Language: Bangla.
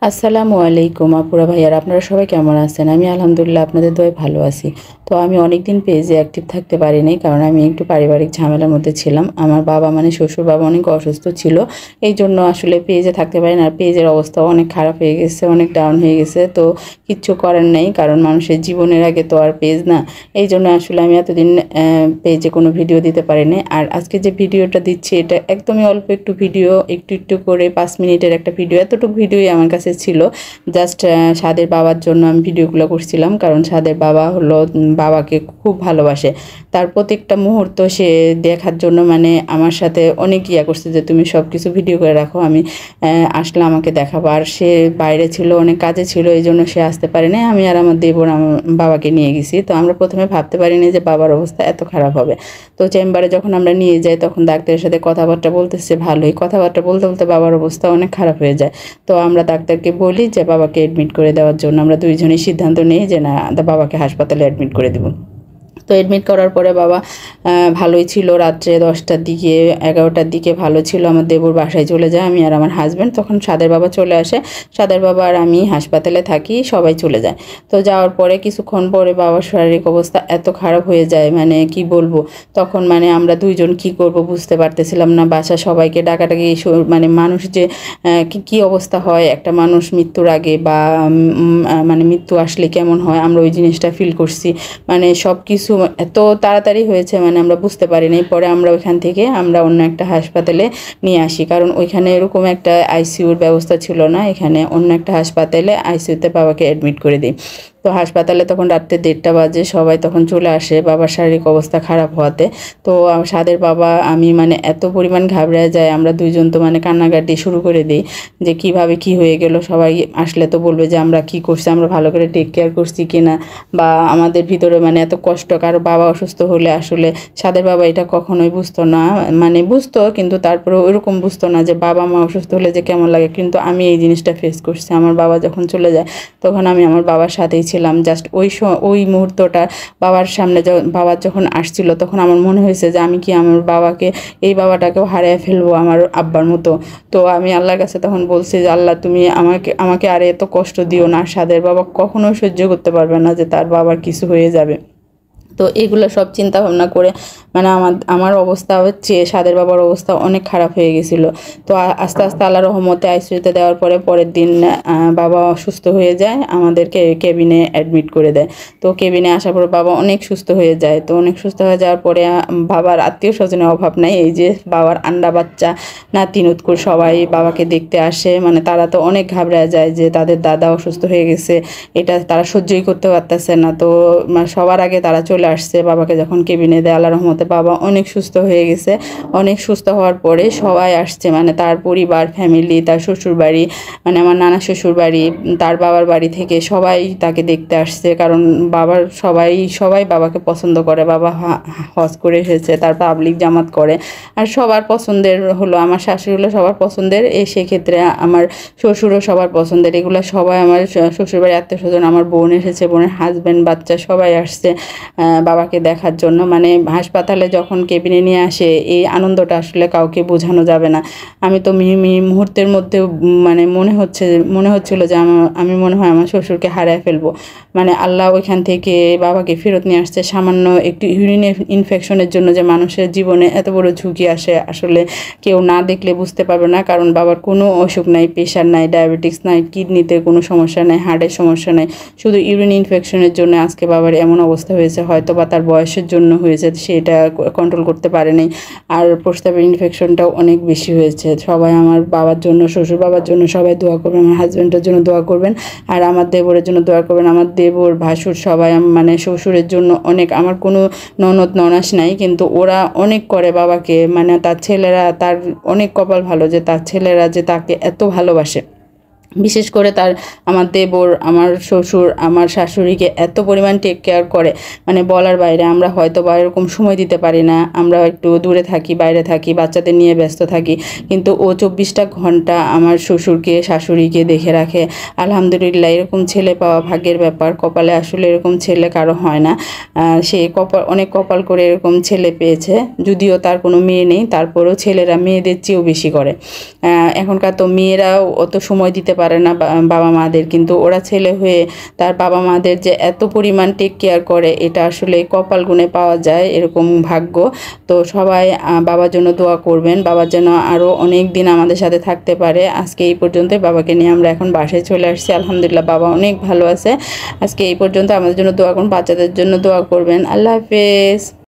আসসালামু আলাইকুম আপুরা ভাইয়ারা, আপনারা সবাই কেমন আছেন? আমি আলহামদুলিল্লাহ আপনাদের দোয়ায় ভালো আছি। তো আমি অনেকদিন পেজে অ্যাক্টিভ থাকতে পারিনি, কারণ আমি একটু পারিবারিক ঝামেলার মধ্যে ছিলাম। আমার বাবা মানে শ্বশুর বাবা অনেক অসুস্থ ছিল, এই জন্য আসলে পেজে থাকতে পারি না। আর পেজের অবস্থাও অনেক খারাপ হয়ে গেছে, অনেক ডাউন হয়ে গেছে। তো কিচ্ছু করার নেই, কারণ মানুষের জীবনের আগে তো আর পেজ না। এই জন্য আসলে আমি এতদিন পেজে কোনো ভিডিও দিতে পারিনি। আর আজকে যে ভিডিওটা দিচ্ছি এটা একদমই অল্প একটু ভিডিও, একটু একটু করে 5 মিনিটের একটা ভিডিও। এতটুকু ভিডিওই আমার কাছে ছিল। জাস্ট সাদের বাবার জন্য আমি ভিডিওগুলো করছিলাম, কারণ সাদের বাবা হলো বাবাকে খুব ভালোবাসে। তার প্রত্যেকটা মুহূর্ত সে দেখার জন্য মানে আমার সাথে অনেক ইয়া করছে যে তুমি সব কিছু ভিডিও করে রাখো, আমি আসলে আমাকে দেখাবো। আর সে বাইরে ছিল, অনেক কাজে ছিল, এই জন্য সে আসতে পারেনি। আমি আর আমার দেবর আমার বাবাকে নিয়ে গেছি। তো আমরা প্রথমে ভাবতে পারিনি যে বাবার অবস্থা এত খারাপ হবে। তো চেম্বারে যখন আমরা নিয়ে যাই তখন ডাক্তারের সাথে কথাবার্তা বলতেছে, ভালোই কথাবার্তা বলতে বলতে বাবার অবস্থা অনেক খারাপ হয়ে যায়। তো আমরা ডাক্তারকে বলি যে বাবাকে অ্যাডমিট করে দেওয়ার জন্য। আমরা দুইজনেই সিদ্ধান্ত নিই যে না, বাবাকে হাসপাতালে অ্যাডমিট করে দেবো। তো অ্যাডমিট করার পরে বাবা ভালোই ছিল। রাত্রে 10টার দিকে 11টার দিকে ভালো ছিল। আমার দেবর বাসায় চলে যায়, আমি আর আমার হাজব্যান্ড। তখন সাদের বাবা চলে আসে। সাদের বাবা আর আমি হাসপাতালে থাকি, সবাই চলে যায়। তো যাওয়ার পরে কিছুক্ষণ পরে বাবার শারীরিক অবস্থা এত খারাপ হয়ে যায়, মানে কি বলবো। তখন মানে আমরা দুইজন কি করব বুঝতে পারতেছিলাম না। বাসা সবাইকে ডাকাডাকি, মানে মানুষ যে কি অবস্থা হয় একটা মানুষ মৃত্যুর আগে, বা মানে মৃত্যু আসলে কেমন হয়, আমরা ওই জিনিসটা ফিল করছি। মানে সব কিছু এত তাড়াতাড়ি হয়েছে, মানে আমরা বুঝতে পারিনি। পরে আমরা ওইখান থেকে আমরা অন্য একটা হাসপাতালে নিয়ে আসি, কারণ ওইখানে এরকম একটা আইসিইউর ব্যবস্থা ছিল না। এখানে অন্য একটা হাসপাতালে আইসিইউতে বাবাকে অ্যাডমিট করে দিই। তো হাসপাতালে তখন রাত্রে 1:30 বাজে, সবাই তখন চলে আসে বাবার শারীরিক অবস্থা খারাপ হওয়াতে। তো সাদের বাবা আমি মানে এত পরিমাণ ঘাবড়ে যায়, আমরা দুইজন তো মানে কান্নাকাটি শুরু করে দিই যে কিভাবে কি হয়ে গেল। সবাই আসলে তো বলবে যে আমরা কি করছি, আমরা ভালো করে টেক কেয়ার করছি কিনা, বা আমাদের ভিতরে মানে এত কষ্ট। কারো বাবা অসুস্থ হলে আসলে সাদের বাবা এটা কখনোই বুঝতো না, মানে বুঝতো কিন্তু তারপরে ওইরকম বুঝতো না যে বাবা মা অসুস্থ হলে যে কেমন লাগে। কিন্তু আমি এই জিনিসটা ফেস করছি। আমার বাবা যখন চলে যায় তখন আমি আমার বাবার সাথেই ছিলাম। জাস্ট ওই মুহূর্তটা বাবার সামনে বাবার যখন আসছিল তখন আমার মনে হয়েছে যে আমি কি আমার বাবাকে, এই বাবাটাকেও হারিয়ে ফেলবো আমার আব্বার মতো। তো আমি আল্লাহর কাছে তখন বলছি যে আল্লাহ তুমি আমাকে আর এত কষ্ট দিও না। সাদের বাবা কখনোই সহ্য করতে পারবে না যে তার বাবার কিছু হয়ে যাবে। তো এগুলো সব চিন্তা ভাবনা করে মানে আমার অবস্থা হচ্ছে, সাদের বাবার অবস্থা অনেক খারাপ হয়ে গেছিলো। তো আস্তে আস্তে আল্লাহর রহমতে আইসিইউতে দেওয়ার পরে পরের দিন বাবা অসুস্থ হয়ে যায়, আমাদেরকে কেবিনে অ্যাডমিট করে দেয়। তো কেবিনে আসার পর বাবা অনেক সুস্থ হয়ে যায়। তো অনেক সুস্থ হয়ে যাওয়ার পরে বাবার আত্মীয় স্বজনের অভাব নাই। এই যে বাবার আন্ডা বাচ্চা, নাতি নুতকুর সবাই বাবাকে দেখতে আসে। মানে তারা তো অনেক ঘাবড়ে যায় যে তাদের দাদা অসুস্থ হয়ে গেছে, এটা তারা সহ্যই করতে পারতেছে না। তো সবার আগে তারা চলে আসছে বাবাকে যখন কেবিনে দেয়। আল্লাহর রহমতে বাবা অনেক সুস্থ হয়ে গেছে। অনেক সুস্থ হওয়ার পরে সবাই আসছে, মানে তার পরিবার, ফ্যামিলি, তার শ্বশুর বাড়ি, মানে আমার নানা শ্বশুর বাড়ি, তার বাবার বাড়ি থেকে সবাই তাকে দেখতে আসছে। কারণ বাবার সবাই বাবাকে পছন্দ করে। বাবা হজ করে এসেছে, তার পাবলিক জামাত করে। আর সবার পছন্দের হলো, আমার শাশুড়ি হলো সবার পছন্দের, সেক্ষেত্রে আমার শ্বশুরও সবার পছন্দের। এগুলো সবাই আমার শ্বশুরবাড়ির আত্মীয় স্বজন, আমার বোন এসেছে, বোনের হাজব্যান্ড, বাচ্চা সবাই আসছে বাবাকে দেখার জন্য। মানে হাসপাতালে যখন কেবিনে নিয়ে আসে এই আনন্দটা আসলে কাউকে বোঝানো যাবে না। আমি তো মুহূর্তের মধ্যে মানে মনে হচ্ছিল যে আমি মনে হয় আমার শ্বশুরকে হারিয়ে ফেলবো। মানে আল্লাহ ওইখান থেকে বাবাকে ফেরত নিয়ে আসছে সামান্য একটু ইউরিন ইনফেকশনের জন্য। যে মানুষের জীবনে এত বড় ঝুঁকি আসে আসলে কেউ না দেখলে বুঝতে পারবে না। কারণ বাবার কোনো অসুখ নাই, প্রেশার নাই, ডায়াবেটিস নাই, কিডনিতে কোনো সমস্যা নাই, হার্টের সমস্যা নাই। শুধু ইউরিন ইনফেকশনের জন্য আজকে বাবার এমন অবস্থা হয়েছে। হয়তো বা তার বয়সের জন্য হয়েছে, সেটা কন্ট্রোল করতে পারেনি। আর প্রস্রাবের ইনফেকশনটাও অনেক বেশি হয়েছে। সবাই আমার বাবার জন্য, শ্বশুর বাবার জন্য সবাই দোয়া করবেন, আমার হাজব্যান্ডের জন্য দোয়া করবেন, আর আমার দেবরের জন্য দোয়া করবেন। আমার দেবর, ভাসুর সবাই, মানে শ্বশুরের জন্য অনেক। আমার কোনো ননদ ননাস নাই, কিন্তু ওরা অনেক করে বাবাকে। মানে তার ছেলেরা, তার অনেক কপাল ভালো যে তার ছেলেরা যে তাকে এত ভালোবাসে। বিশেষ করে আমার দেবর, আমার শ্বশুর, আমার শাশুড়িকে এত পরিমাণ টেক কেয়ার করে, মানে বলার বাইরে। আমরা হয়তো বা এরকম সময় দিতে পারি না, আমরা একটু দূরে থাকি, বাইরে থাকি, বাচ্চাদের নিয়ে ব্যস্ত থাকি, কিন্তু ও 24টা ঘন্টা আমার শ্বশুরকে, শাশুড়িকে দেখে রাখে। আলহামদুলিল্লাহ, এরকম ছেলে পাওয়া ভাগ্যের ব্যাপার। কপালে আসলে এরকম ছেলে কারো হয় না। সে অনেক কপাল করে এরকম ছেলে পেয়েছে। যদিও তার কোনো মেয়ে নেই, তারপরেও ছেলেরা মেয়েদের চেয়েও বেশি করে। এখনকার তো মেয়েরাও অত সময় দিতে পারে পারে না বাবা মাদের, কিন্তু ওরা ছেলে হয়ে তার বাবা মাদের যে এত পরিমাণ টেক কেয়ার করে, এটা আসলে কপাল গুণে পাওয়া যায় এরকম ভাগ্য। তো সবাই বাবার জন্য দোয়া করবেন, বাবা যেন আরও অনেক দিন আমাদের সাথে থাকতে পারে। আজকে এই পর্যন্তই, বাবাকে নিয়ে আমরা এখন বাসায় চলে আসছি। আলহামদুলিল্লাহ বাবা অনেক ভালো আছে। আজকে এই পর্যন্ত, আমাদের জন্য দোয়া করুন, বাচ্চাদের জন্য দোয়া করবেন। আল্লাহ হাফেজ।